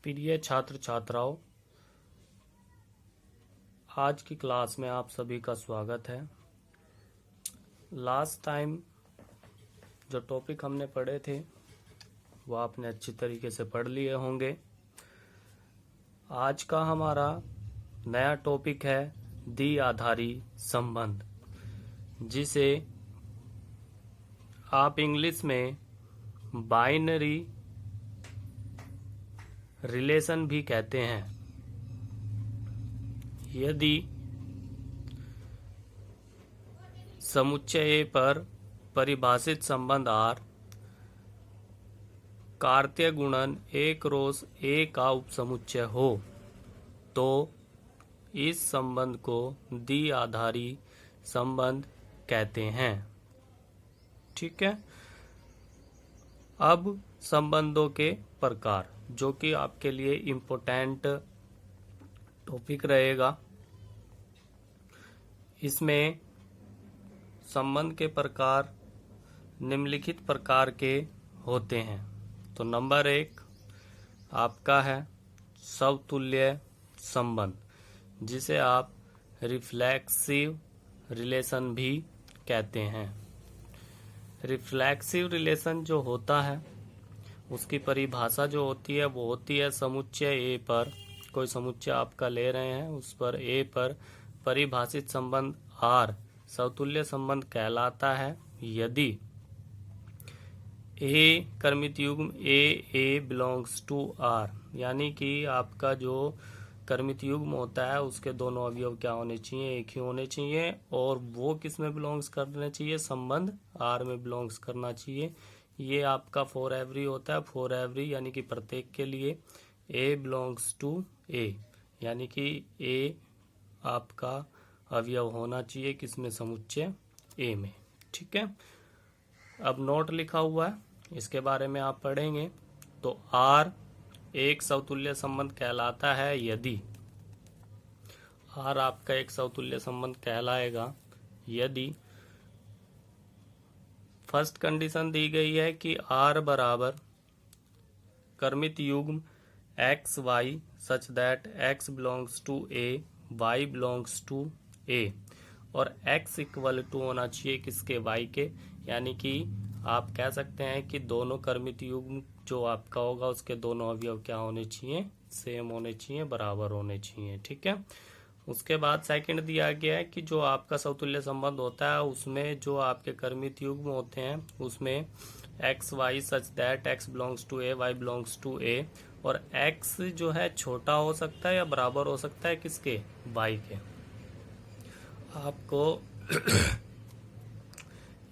प्रिय छात्र छात्राओं, आज की क्लास में आप सभी का स्वागत है। लास्ट टाइम जो टॉपिक हमने पढ़े थे वो आपने अच्छी तरीके से पढ़ लिए होंगे। आज का हमारा नया टॉपिक है द्विआधारी संबंध, जिसे आप इंग्लिश में बाइनरी रिलेशन भी कहते हैं। यदि समुच्चय A पर परिभाषित संबंध R कार्तीय गुणन A क्रॉस A का उपसमुच्चय हो तो इस संबंध को द्विआधारी संबंध कहते हैं। ठीक है। अब संबंधों के प्रकार, जो कि आपके लिए इम्पोर्टेंट टॉपिक रहेगा। इसमें संबंध के प्रकार निम्नलिखित प्रकार के होते हैं। तो नंबर 1 आपका है समतुल्य संबंध, जिसे आप रिफ्लेक्सिव रिलेशन भी कहते हैं। रिफ्लेक्सिव रिलेशन जो होता है उसकी परिभाषा जो होती है वो होती है समुच्चय A पर, कोई समुच्चय आपका ले रहे हैं, उस पर A पर परिभाषित संबंध R समतुल्य संबंध कहलाता है यदि A कर्मित युग्म A बिलोंग्स टू R, यानी कि आपका जो कर्मित युग्म होता है उसके दोनों अवयव क्या होने चाहिए, एक ही होने चाहिए, और वो किस में बिलोंग्स करने चाहिए, संबंध R में बिलोंग्स करना चाहिए। ये आपका फॉर एवरी होता है, फॉर एवरी यानी कि प्रत्येक के लिए A बिलोंग्स टू A, यानी कि A आपका अवयव होना चाहिए किसमें, समुच्चय A में। ठीक है। अब नोट लिखा हुआ है, इसके बारे में आप पढ़ेंगे। तो R एक समतुल्य संबंध कहलाता है यदि R आपका एक समतुल्य संबंध कहलाएगा यदि फर्स्ट कंडीशन दी गई है कि R बराबर कर्मित युग्म x y such that x belongs to A, y belongs to A, और x इक्वल टू होना चाहिए किसके, y के। यानी कि आप कह सकते हैं कि दोनों कर्मित युग्म जो आपका होगा उसके दोनों अवयव क्या होने चाहिए, सेम होने चाहिए, बराबर होने चाहिए। ठीक है। उसके बाद सेकंड दिया गया है कि जो आपका समतुल्य संबंध होता है उसमें जो आपके कर्मित युग्म होते हैं उसमें x y such that x belongs to A, y belongs to A, और x जो है छोटा हो सकता है या बराबर हो सकता है किसके, y के। आपको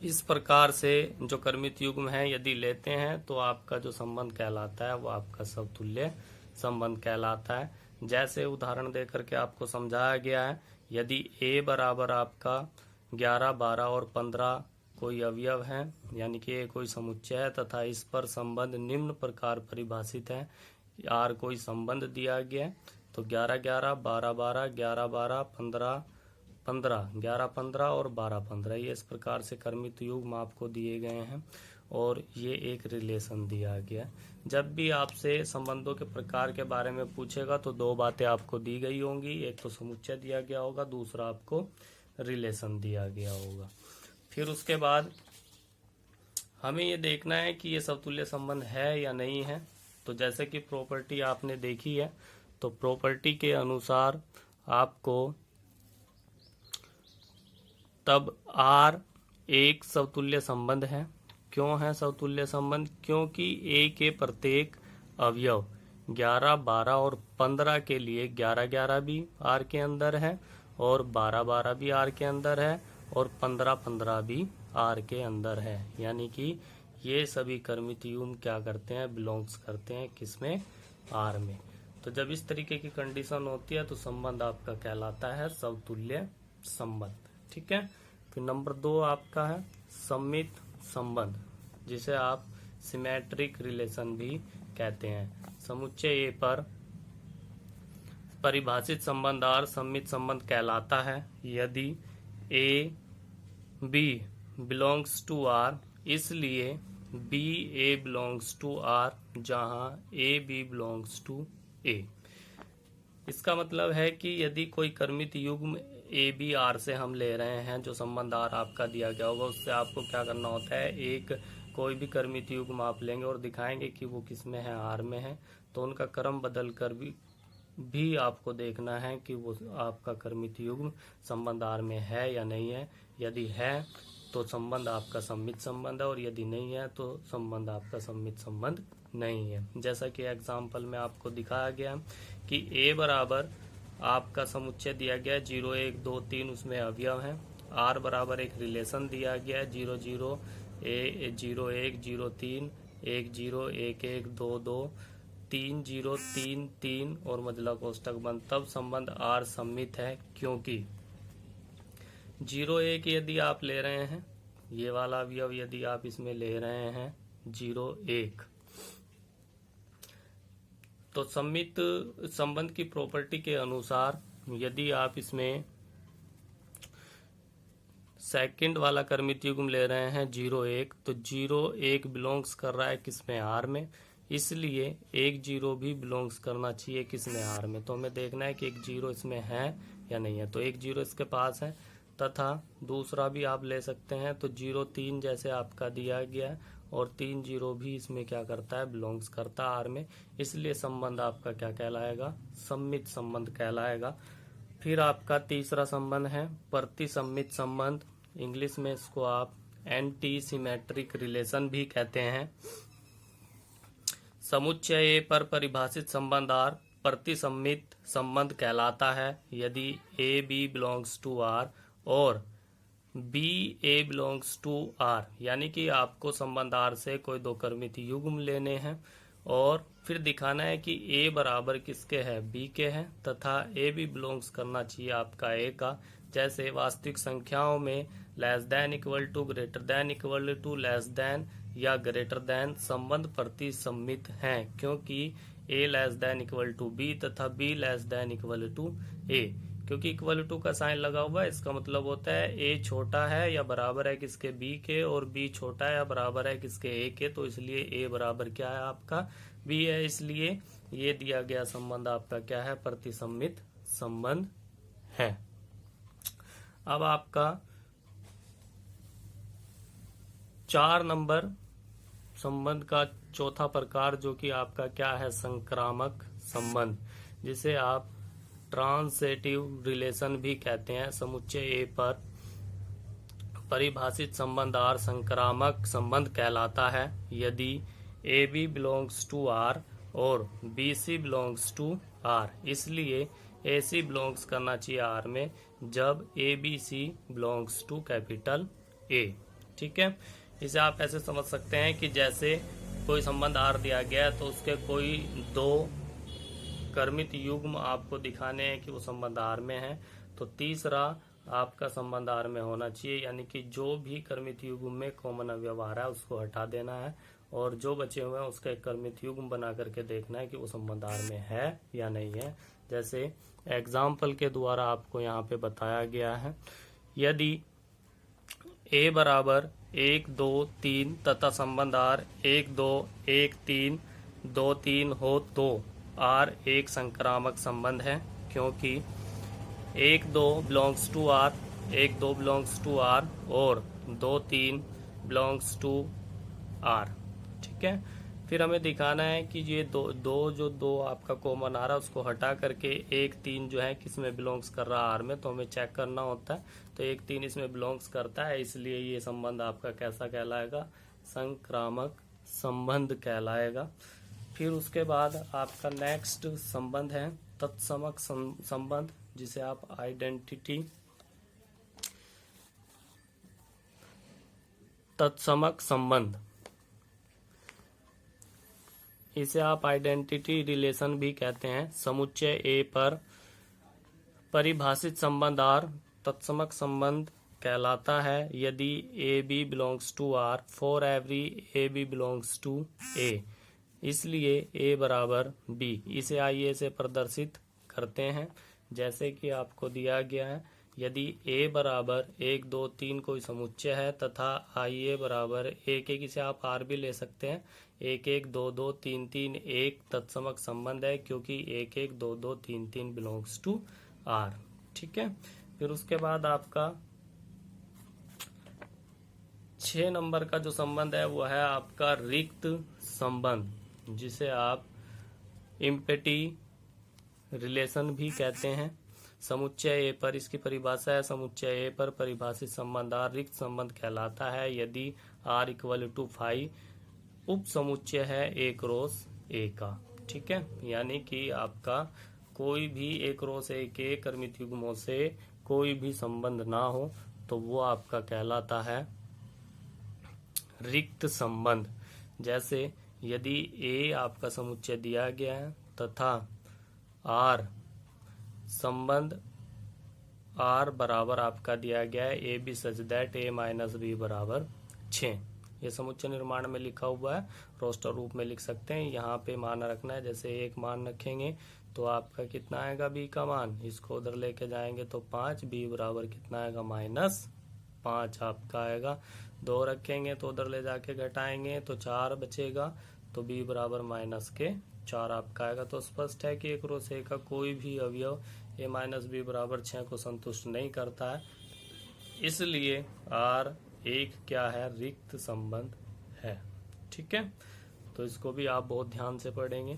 इस प्रकार से जो कर्मित युग्म है यदि लेते हैं तो आपका जो संबंध कहलाता है वो आपका समतुल्य संबंध कहलाता है। जैसे उदाहरण देकर के आपको समझाया गया है, यदि A बराबर आपका 11, 12 और 15 कोई अवयव है, यानी कि A कोई समुच्चय है तथा इस पर संबंध निम्न प्रकार परिभाषित है। R कोई संबंध दिया गया है, तो 11, 11, 12, 12, 11, 12, 15, 15, 11, 15 और 12, 15, ये इस प्रकार से कर्मित युग्म आपको दिए गए हैं और ये एक रिलेशन दिया गया। जब भी आपसे संबंधों के प्रकार के बारे में पूछेगा तो दो बातें आपको दी गई होंगी, एक तो समुच्चय दिया गया होगा, दूसरा आपको रिलेशन दिया गया होगा। फिर उसके बाद हमें ये देखना है कि ये समतुल्य संबंध है या नहीं है। तो जैसे कि प्रॉपर्टी आपने देखी है, तो प्रॉपर्टी के अनुसार आपको तब R एक समतुल्य संबंध है। क्यों है समतुल्य संबंध? क्योंकि A के प्रत्येक अवयव 11, 12 और 15 के लिए 11, 11 भी R के अंदर है और 12, 12 भी R के अंदर है और 15, 15 भी R के अंदर है। यानी कि ये सभी कर्मित युग्म क्या करते हैं, बिलोंग्स करते हैं किसमें, R में। तो जब इस तरीके की कंडीशन होती है तो संबंध आपका कहलाता है समतुल्य संबंध। ठीक है। फिर नंबर 2 आपका है सममित संबंध, जिसे आप सिमेट्रिक रिलेशन भी कहते हैं। समुच्चय A पर परिभाषित संबंध R सममित संबंध कहलाता है यदि A B belongs to R, इसलिए B A belongs to R जहां A B belongs to A. इसका मतलब है कि यदि कोई कर्मित युग्म ए बी आर से हम ले रहे हैं, जो संबंध आर आपका दिया गया होगा उससे आपको क्या करना होता है, एक कोई भी कर्मित युग्म आप लेंगे और दिखाएंगे कि वो किस में है, आर में है, तो उनका क्रम बदल कर भी आपको देखना है कि वो आपका कर्मित युग्म संबंध आर में है या नहीं है। यदि है तो संबंध आपका सम्मित संबंध है, और यदि नहीं है तो संबंध आपका सम्मित संबंध नहीं है। जैसा कि एग्जाम्पल में आपको दिखाया गया कि ए बराबर आपका समुच्चय दिया गया है 0 1 2 3, उसमें अवयव है। आर बराबर एक रिलेशन दिया गया है 0 0 0 1 0 3 1 0 1 1 2 2 3 0 3 3 और मजला कोष्टक बंद। तब संबंध आर सम्मित है, क्योंकि 0 1 यदि आप ले रहे हैं, ये वाला अवयव यदि आप इसमें ले रहे हैं 0 1, तो सम्मित संबंध की प्रॉपर्टी के अनुसार यदि आप इसमें सेकंड वाला कर्मित युग्म ले रहे हैं 0 1, तो 0 1 बिलोंग्स कर रहा है किसमें, आर में, इसलिए 1 0 भी बिलोंग्स करना चाहिए किसमें, आर में। तो हमें देखना है कि 1 0 इसमें है या नहीं है, तो 1 0 इसके पास है। तथा दूसरा भी आप ले सकते हैं, तो 0 3 जैसे आपका दिया गया है, और 3 0 भी इसमें क्या करता है, बिलोंग्स करता है आर में, इसलिए संबंध आपका क्या कहलाएगा, सम्मित संबंध कहलाएगा। फिर आपका तीसरा संबंध है प्रतिसम्मित संबंध, इंग्लिश में इसको आप एंटी सिमेट्रिक रिलेशन भी कहते हैं। समुच्चय ए पर परिभाषित संबंध आर प्रतिसम्मित संबंध कहलाता है यदि a B belongs to R और b a belongs to R, यानी कि आपको संबंध आर से कोई दो कर्मित युग्म लेने हैं और फिर दिखाना है कि ए बराबर किसके है, बी के है, तथा ए भी बिलोंग्स करना चाहिए आपका ए का। जैसे वास्तविक संख्याओं में less than equal to, greater than equal to, less than या ग्रेटर देन संबंध प्रतिसम्मित हैं, क्योंकि a less than equal to b तथा b less than equal to a. क्योंकि इक्वल टू का साइन लगा हुआ है, इसका मतलब होता है ए छोटा है या बराबर है किसके, बी के, और बी छोटा है या बराबर है किसके, ए के, तो इसलिए ए बराबर क्या है आपका, बी है, इसलिए ये दिया गया संबंध आपका क्या है, प्रतिसम्मित संबंध है। अब आपका 4 नंबर संबंध का चौथा प्रकार जो कि आपका क्या है, संक्रामक संबंध, जिसे आप ट्रांसेटिव रिलेशन भी कहते हैं। समुच्चय ए पर परिभाषित संबंध आर संक्रामक संबंध कहलाता है यदि a B belongs to R और b c belongs to R, इसलिए ए सी बिलोंग्स करना चाहिए आर में जब a b c belongs to capital A. ठीक है, इसे आप ऐसे समझ सकते हैं कि जैसे कोई संबंध आर दिया गया है तो उसके कोई दो कर्मित युग्म आपको दिखाने हैं कि वो संबंध आर में है, तो तीसरा आपका संबंध आर में होना चाहिए, यानी कि जो भी कर्मित युग्म में कॉमन अवयव आ रहा है उसको हटा देना है और जो बचे हुए हैं उसका एक कर्मित युग्म बना करके देखना है कि वो संबंध आर में है या नहीं है। जैसे एग्जाम्पल के द्वारा आपको यहाँ पे बताया गया है, यदि ए बराबर 1 2 3 तथा संबंध आर 1 2 1 3 2 3 हो तो आर एक संक्रामक संबंध है, क्योंकि 1 2 belongs to R, 1 2 belongs to R और 2 3 बिलोंग्स टू आर। ठीक है, फिर हमें दिखाना है कि ये दो आपका कॉमन आ रहा है उसको हटा करके 1 3 जो है किस में बिलोंग्स कर रहा है, आर में, तो हमें चेक करना होता है। तो 1 3 इसमें बिलोंग्स करता है, इसलिए ये संबंध आपका कैसा कहलाएगा, संक्रामक संबंध कहलाएगा। फिर उसके बाद आपका नेक्स्ट संबंध है तत्समक संबंध, जिसे आप आइडेंटिटी तत्समक संबंध, इसे आप आइडेंटिटी रिलेशन भी कहते हैं। समुच्चय ए पर परिभाषित संबंध आर तत्समक संबंध कहलाता है यदि a B belongs to R for every a B belongs to A, इसलिए ए बराबर बी। इसे आइए से प्रदर्शित करते हैं, जैसे कि आपको दिया गया है, यदि a बराबर 1 2 3 कोई समुच्चय है तथा ia बराबर 1 1, इसे आप r भी ले सकते हैं, 1 1 2 2 3 3 1 तत्समक संबंध है, क्योंकि 1 1 2 2 3 3 बिलोंग्स टू r। ठीक है। फिर उसके बाद आपका 6 नंबर का जो संबंध है वो है आपका रिक्त संबंध, जिसे आप इम्पेटी रिलेशन भी कहते हैं। समुच्चय ए पर, इसकी परिभाषा है समुच्चय ए पर परिभाषित संबंध R रिक्त संबंध कहलाता है यदि R इक्वल टू 5 उप समुच्चय है A क्रॉस A का। ठीक है, यानी कि आपका कोई भी A क्रॉस A के क्रमित युग्मों से कोई भी संबंध ना हो तो वो आपका कहलाता है रिक्त संबंध। जैसे यदि A आपका समुच्चय दिया गया है तथा R संबंध R बराबर आपका दिया गया है a b such that A minus b बराबर 6। ये समुच्चय निर्माण में लिखा हुआ है, रोस्टर रूप में लिख सकते हैं। यहाँ पे मान रखना है, जैसे एक मान रखेंगे तो आपका कितना आएगा b का मान, इसको उधर लेके जाएंगे तो 5, b बराबर कितना आएगा -5 आपका आएगा। 2 रखेंगे तो उधर ले जाके घटाएंगे तो 4 बचेगा, तो b बराबर -4 आपका आएगा। तो स्पष्ट है कि एक क्रॉस ए का कोई भी अवयव a माइनस बी बराबर 6 को संतुष्ट नहीं करता है, इसलिए R एक क्या है, रिक्त संबंध है। ठीक है, तो इसको भी आप बहुत ध्यान से पढ़ेंगे।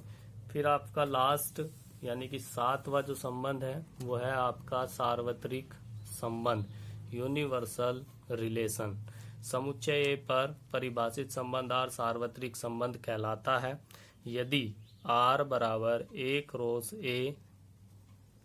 फिर आपका लास्ट यानी कि 7वां जो संबंध है वो है आपका सार्वत्रिक संबंध, यूनिवर्सल रिलेशन। समुच्चय ए पर परिभाषित संबंध R सार्वत्रिक संबंध कहलाता है यदि R बराबर A क्रॉस A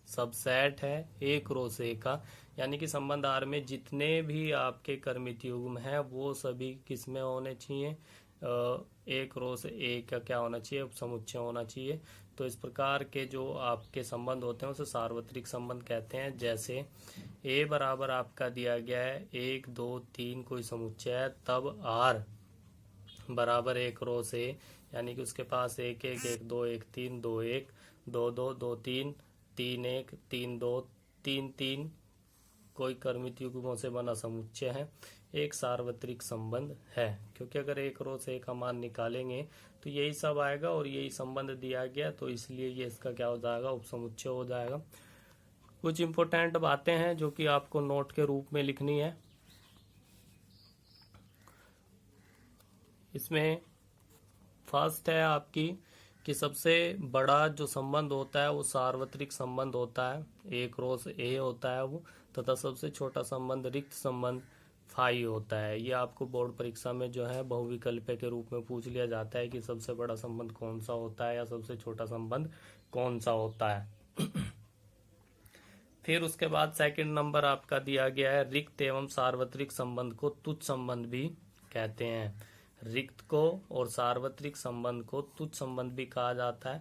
सबसेट है A क्रॉस A का, यानी कि संबंध R में जितने भी आपके क्रमित युग्म हैं वो सभी किसमें होने चाहिए, A क्रॉस A का क्या होना चाहिए, समुच्चय होना चाहिए। तो इस प्रकार के जो आपके संबंध होते हैं उसे सार्वत्रिक संबंध कहते हैं। जैसे A बराबर आपका दिया गया है 1 2 3 कोई समुच्चय है, तब R बराबर A क्रॉस A, यानी कि उसके पास 1 1 1 2 1 3 2 1 2 2 2 3 3 1 3 2 3 3 कोई क्रमित युग्मों से बना समुच्चय है, एक सार्वत्रिक संबंध है। क्योंकि अगर एक क्रॉस ए का मान निकालेंगे तो यही सब आएगा और यही संबंध दिया गया, तो इसलिए ये इसका क्या हो जाएगा, उपसमुच्चय हो जाएगा। कुछ इंपॉर्टेंट बातें हैं जो कि आपको नोट के रूप में लिखनी है। इसमें फर्स्ट है आपकी कि सबसे बड़ा जो संबंध होता है वो सार्वत्रिक संबंध होता है, ए क्रॉस ए होता है वो, तथा सबसे छोटा संबंध रिक्त संबंध फाई होता है। ये आपको बोर्ड परीक्षा में जो है बहुविकल्पीय के रूप में पूछ लिया जाता है कि सबसे बड़ा संबंध कौन सा होता है या सबसे छोटा संबंध कौन सा होता है। फिर उसके बाद सेकंड नंबर आपका दिया गया है रिक्त एवं सार्वत्रिक संबंध को तुच्छ संबंध भी कहते हैं। रिक्त को और सार्वत्रिक संबंध को तुच्छ संबंध भी कहा जाता है।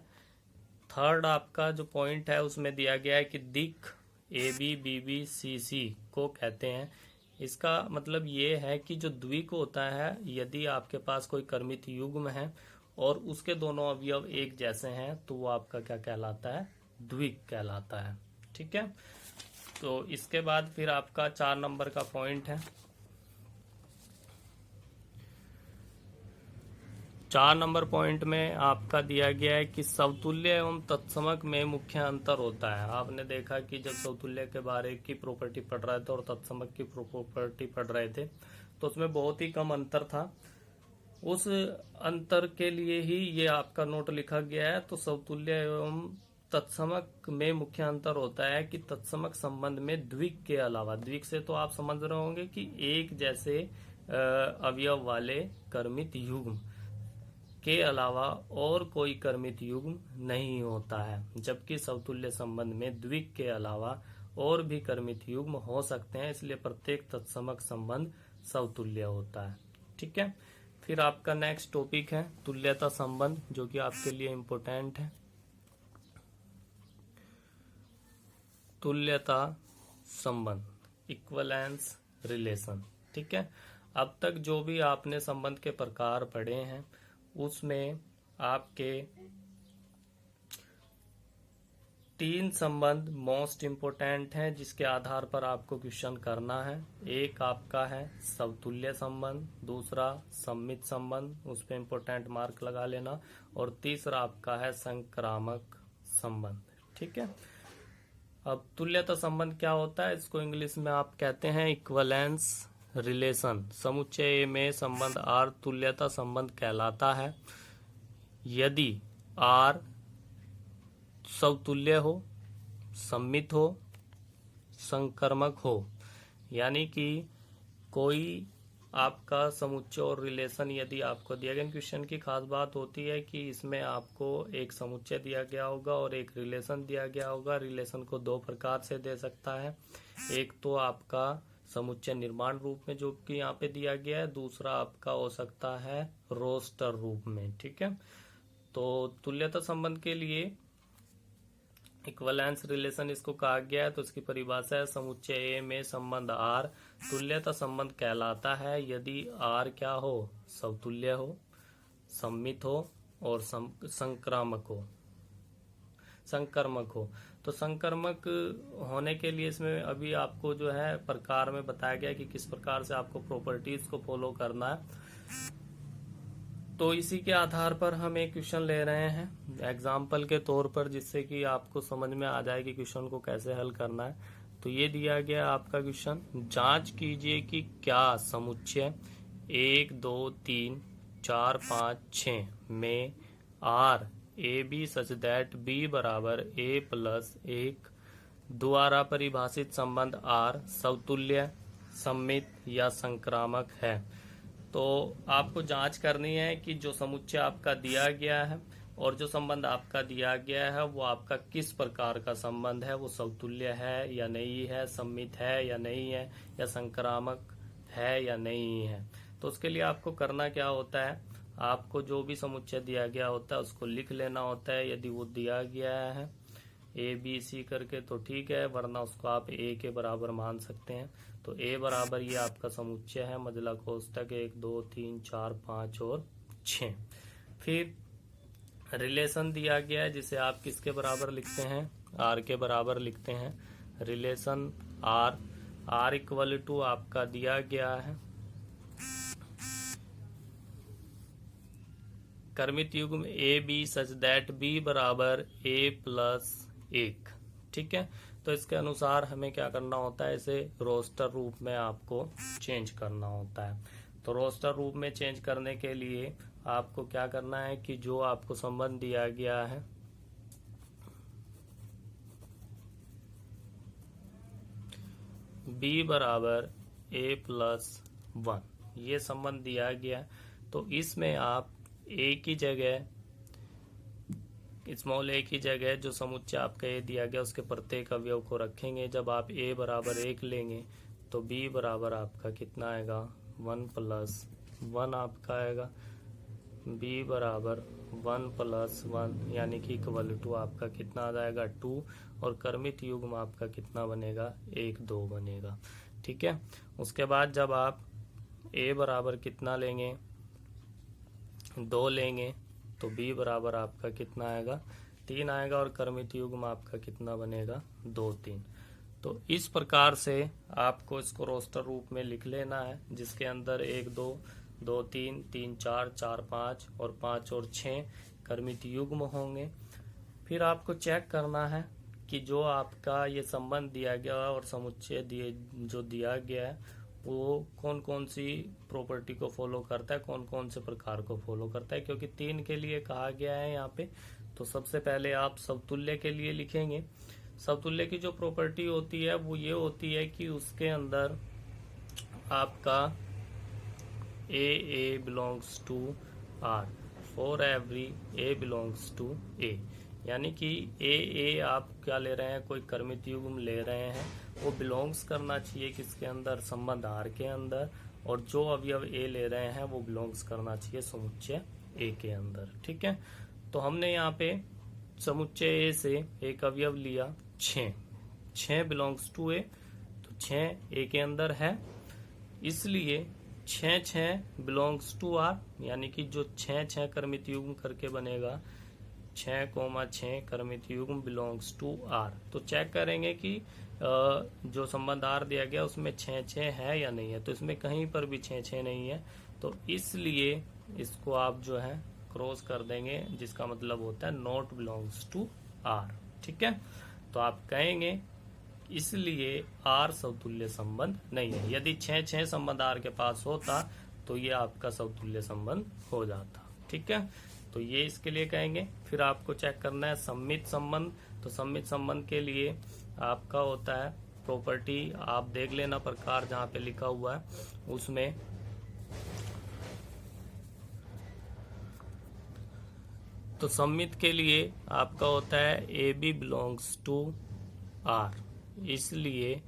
थर्ड आपका जो पॉइंट है उसमें दिया गया है कि दिक् AB BB CC को कहते हैं। इसका मतलब ये है कि जो द्विक होता है, यदि आपके पास कोई क्रमित युग्म है और उसके दोनों अवयव एक जैसे हैं तो वो आपका क्या कहलाता है, द्विक कहलाता है। ठीक है, तो इसके बाद फिर आपका 4 नंबर का पॉइंट है। 4 नंबर पॉइंट में आपका दिया गया है कि समतुल्य एवं तत्समक में मुख्य अंतर होता है। आपने देखा कि जब समतुल्य के बारे की प्रॉपर्टी पढ़ रहे थे और तत्समक की प्रॉपर्टी पढ़ रहे थे तो उसमें बहुत ही कम अंतर था। उस अंतर के लिए ही ये आपका नोट लिखा गया है। तो समतुल्य एवं तत्समक में मुख्य अंतर होता है कि तत्समक संबंध में द्विक के अलावा, द्विक से तो आप समझ रहे होंगे कि एक जैसे अवयव वाले क्रमित युग्म के अलावा और कोई क्रमित युग्म नहीं होता है, जबकि समतुल्य संबंध में द्विक के अलावा और भी क्रमित युग्म हो सकते हैं, इसलिए प्रत्येक तत्समक संबंध समतुल्य होता है। ठीक है, फिर आपका नेक्स्ट टॉपिक है तुल्यता संबंध, जो कि आपके लिए इम्पोर्टेंट है। तुल्यता संबंध, इक्वलेंस रिलेशन। ठीक है, अब तक जो भी आपने संबंध के प्रकार पढ़े हैं उसमें आपके तीन संबंध मोस्ट इम्पोर्टेंट हैं जिसके आधार पर आपको क्वेश्चन करना है। एक आपका है समतुल्य संबंध, दूसरा सम्मित संबंध, उस पर इम्पोर्टेंट मार्क लगा लेना, और तीसरा आपका है संक्रामक संबंध। ठीक है, अब तुल्यता संबंध क्या होता है, इसको इंग्लिश में आप कहते हैं इक्वलेंस रिलेशन। समुच्चय ए में संबंध आर तुल्यता संबंध कहलाता है यदि आर समतुल्य हो, सम्मित हो, संकर्मक हो। यानी कि कोई आपका समुच्चय और रिलेशन यदि आपको दिया गया, क्वेश्चन की खास बात होती है कि इसमें आपको एक समुच्चय दिया गया होगा और एक रिलेशन दिया गया होगा। रिलेशन को दो प्रकार से दे सकता है, एक तो आपका समुच्चय निर्माण रूप में जो कि यहाँ पे दिया गया है, दूसरा आपका हो सकता है रोस्टर रूप में। ठीक है, तो तुल्यता संबंध के लिए इक्वलेंस रिलेशन इसको कहा गया है। तो इसकी परिभाषा है समुच्चय ए में संबंध आर तुल्यता संबंध कहलाता है यदि आर क्या हो, समतुल्य हो, सम्मित हो और संक्रामक हो, संकर्मक हो। तो संकर्मक होने के लिए इसमें अभी आपको जो है प्रकार में बताया गया कि किस प्रकार से आपको प्रॉपर्टीज को फॉलो करना है। तो इसी के आधार पर हम एक क्वेश्चन ले रहे हैं एग्जाम्पल के तौर पर, जिससे कि आपको समझ में आ जाए कि क्वेश्चन को कैसे हल करना है। तो ये दिया गया आपका क्वेश्चन, जांच कीजिए कि क्या समुच्चय 1 2 3 4 5 6 में R a b such that b बराबर ए प्लस 1 द्वारा परिभाषित संबंध आर समतुल्य, सम्मित या संक्रामक है। तो आपको जांच करनी है कि जो समुच्चय आपका दिया गया है और जो संबंध आपका दिया गया है वो आपका किस प्रकार का संबंध है, वो समतुल्य है या नहीं है, सम्मित है या नहीं है, या संक्रामक है या नहीं है। तो उसके लिए आपको करना क्या होता है, आपको जो भी समुच्चय दिया गया होता है उसको लिख लेना होता है। यदि वो दिया गया है ए बी सी करके तो ठीक है, वरना उसको आप ए के बराबर मान सकते हैं। तो ए बराबर ये आपका समुच्चय है, मजला कोष्टक 1 2 3 4 5 और 6। फिर रिलेशन दिया गया है जिसे आप किसके बराबर लिखते हैं, आर के बराबर लिखते हैं। रिलेशन आर इक्वल टू आपका दिया गया है कर्मित युग्म a b such that b बराबर ए प्लस 1। ठीक है, तो इसके अनुसार हमें क्या करना होता है, इसे रोस्टर रूप में आपको चेंज करना होता है। तो रोस्टर रूप में चेंज करने के लिए आपको क्या करना है कि जो आपको संबंध दिया गया है b बराबर a प्लस 1, ये संबंध दिया गया। तो इसमें आप a की जगह, स्मॉल a की जगह जो समुच्चय आपका a दिया गया उसके प्रत्येक अवयव को रखेंगे। जब आप a बराबर 1 लेंगे तो b बराबर आपका कितना आएगा, 1 प्लस 1 आपका आएगा। b बराबर 1 प्लस 1 यानी कि इक्वल टू आपका कितना आ जाएगा, 2, और कर्मित युग्म आपका कितना बनेगा, 1 2 बनेगा। ठीक है, उसके बाद जब आप a बराबर कितना लेंगे, 2 लेंगे तो b बराबर आपका कितना आएगा, 3 आएगा, और कर्मित युग्म आपका कितना बनेगा, 2 3। तो इस प्रकार से आपको इसको रोस्टर रूप में लिख लेना है, जिसके अंदर 1 2 2 3 3 4 4 5 और 5 और 6 कर्मित युग्म होंगे। फिर आपको चेक करना है कि जो आपका ये संबंध दिया गया और समुच्चय जो दिया गया है वो कौन कौन सी प्रॉपर्टी को फॉलो करता है, कौन कौन से प्रकार को फॉलो करता है, क्योंकि 3 के लिए कहा गया है यहाँ पे। तो सबसे पहले आप समतुल्य के लिए लिखेंगे। समतुल्य की जो प्रॉपर्टी होती है वो ये होती है कि उसके अंदर आपका a belongs to R, for every a belongs to A, यानी कि ए आप क्या ले रहे हैं, कोई कर्मित युग्म ले रहे हैं, वो बिलोंग्स करना चाहिए किसके अंदर, संबंध आर के अंदर, और जो अवयव ए ले रहे हैं वो बिलोंग्स करना चाहिए समुच्चय ए के अंदर। ठीक है, तो हमने यहाँ पे समुच्चय ए से एक अवयव लिया 6 बिलोंग्स टू ए, तो 6 ए के अंदर है, इसलिए 6 बिलोंग्स टू आर, यानी कि जो 6 कर्मित युग्म करके बनेगा 6,6 कर्मित युग्म बिलोंग्स टू आर। तो चेक करेंगे कि जो संबंध आर दिया गया उसमें 6,6 है या नहीं है। तो इसमें कहीं पर भी 6,6 नहीं है, तो इसलिए इसको आप जो है क्रॉस कर देंगे, जिसका मतलब होता है नॉट बिलोंग्स टू आर। ठीक है, तो आप कहेंगे इसलिए आर समतुल्य संबंध नहीं है। यदि 6,6 संबंध आर के पास होता तो ये आपका समतुल्य संबंध हो जाता। ठीक है, तो ये इसके लिए कहेंगे। फिर आपको चेक करना है सममित संबंध। तो सममित संबंध के लिए आपका होता है प्रॉपर्टी, आप देख लेना प्रकार जहां पे लिखा हुआ है उसमें। तो सममित के लिए आपका होता है a B belongs to R, इसलिए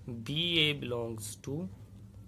b a belongs to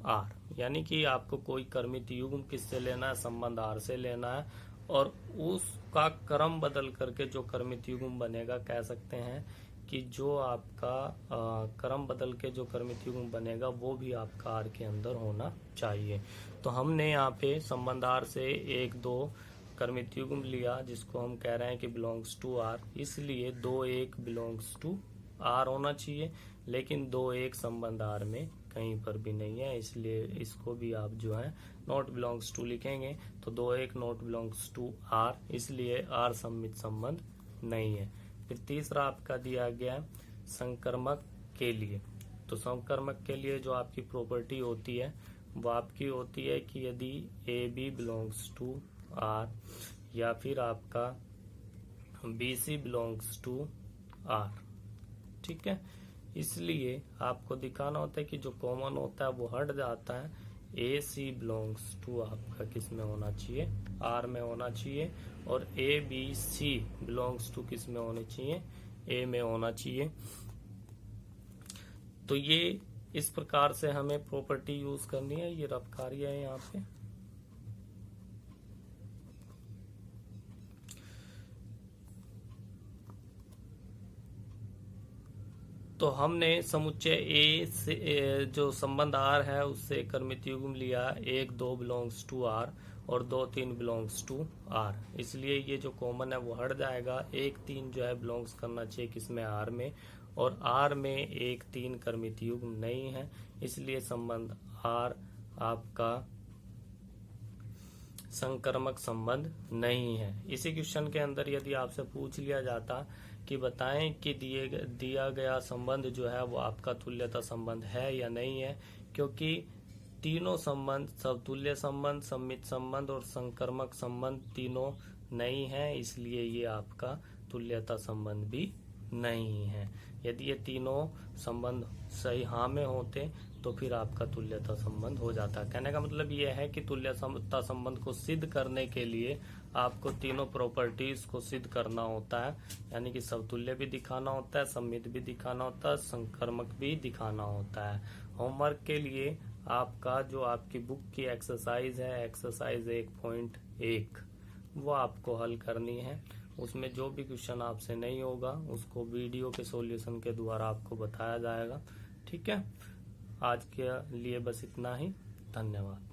R. यानी कि आपको कोई कर्मित युग्म किससे लेना है, संबंध आर से लेना है, और उसका क्रम बदल करके जो कर्मित युग्म बनेगा, कह सकते हैं कि जो आपका क्रम बदल के जो कर्मित युग्म बनेगा वो भी आपका आर के अंदर होना चाहिए। तो हमने यहाँ पे संबंध आर से 1-2 कर्मित युग्म लिया जिसको हम कह रहे हैं कि बिलोंग्स टू आर, इसलिए 2-1 बिलोंग्स टू आर होना चाहिए। लेकिन 2-1 संबंध आर में कहीं पर भी नहीं है, इसलिए इसको भी आप जो है नॉट बिलोंग्स टू लिखेंगे। तो 2-1 नॉट बिलोंग्स टू आर, इसलिए आर सममित संबंध नहीं है। फिर तीसरा आपका दिया गया है संकर्मक के लिए। तो संकर्मक के लिए जो आपकी प्रॉपर्टी होती है वो आपकी होती है कि यदि a B belongs to R या फिर आपका b c belongs to R. ठीक है, इसलिए आपको दिखाना होता है कि जो कॉमन होता है वो हट जाता है। ए सी बिलोंग्स टू आपका किस में होना चाहिए, आर में होना चाहिए, और a b c belongs to किस में होने चाहिए, ए में होना चाहिए। तो ये इस प्रकार से हमें प्रॉपर्टी यूज करनी है। ये रफ कार्य है यहाँ पे। तो हमने समुच्चय ए से जो संबंध आर है उससे कर्मित युग्म लिया, 1-2 बिलोंग्स टू आर और 2-3 बिलोंग्स टू आर। इसलिए ये जो कॉमन है वो हट जाएगा। 1-3 जो है बिलोंग्स करना चाहिए किसमें, आर में, और आर में 1-3 कर्मित युग्म नहीं है, इसलिए संबंध आर आपका संकर्मक संबंध नहीं है। इसी क्वेश्चन के अंदर यदि आपसे पूछ लिया जाता कि बताएं कि दिया गया संबंध जो है वो आपका तुल्यता संबंध है या नहीं है, क्योंकि तीनों संबंध समतुल्य संबंध, सममित संबंध और संकर्मक संबंध तीनों नहीं है, इसलिए ये आपका तुल्यता संबंध भी नहीं है। यदि ये तीनों संबंध सही हाँ में होते तो फिर आपका तुल्यता संबंध हो जाता। कहने का मतलब ये है कि तुल्यता संबंध को सिद्ध करने के लिए आपको तीनों प्रॉपर्टीज को सिद्ध करना होता है, यानी कि समतुल्य भी दिखाना होता है, सममित भी दिखाना होता है, संकर्मक भी दिखाना होता है। होमवर्क के लिए आपका जो आपकी बुक की एक्सरसाइज है, एक्सरसाइज 1.1, वो आपको हल करनी है। उसमें जो भी क्वेश्चन आपसे नहीं होगा उसको वीडियो के सॉल्यूशन के द्वारा आपको बताया जाएगा। ठीक है, आज के लिए बस इतना ही। धन्यवाद।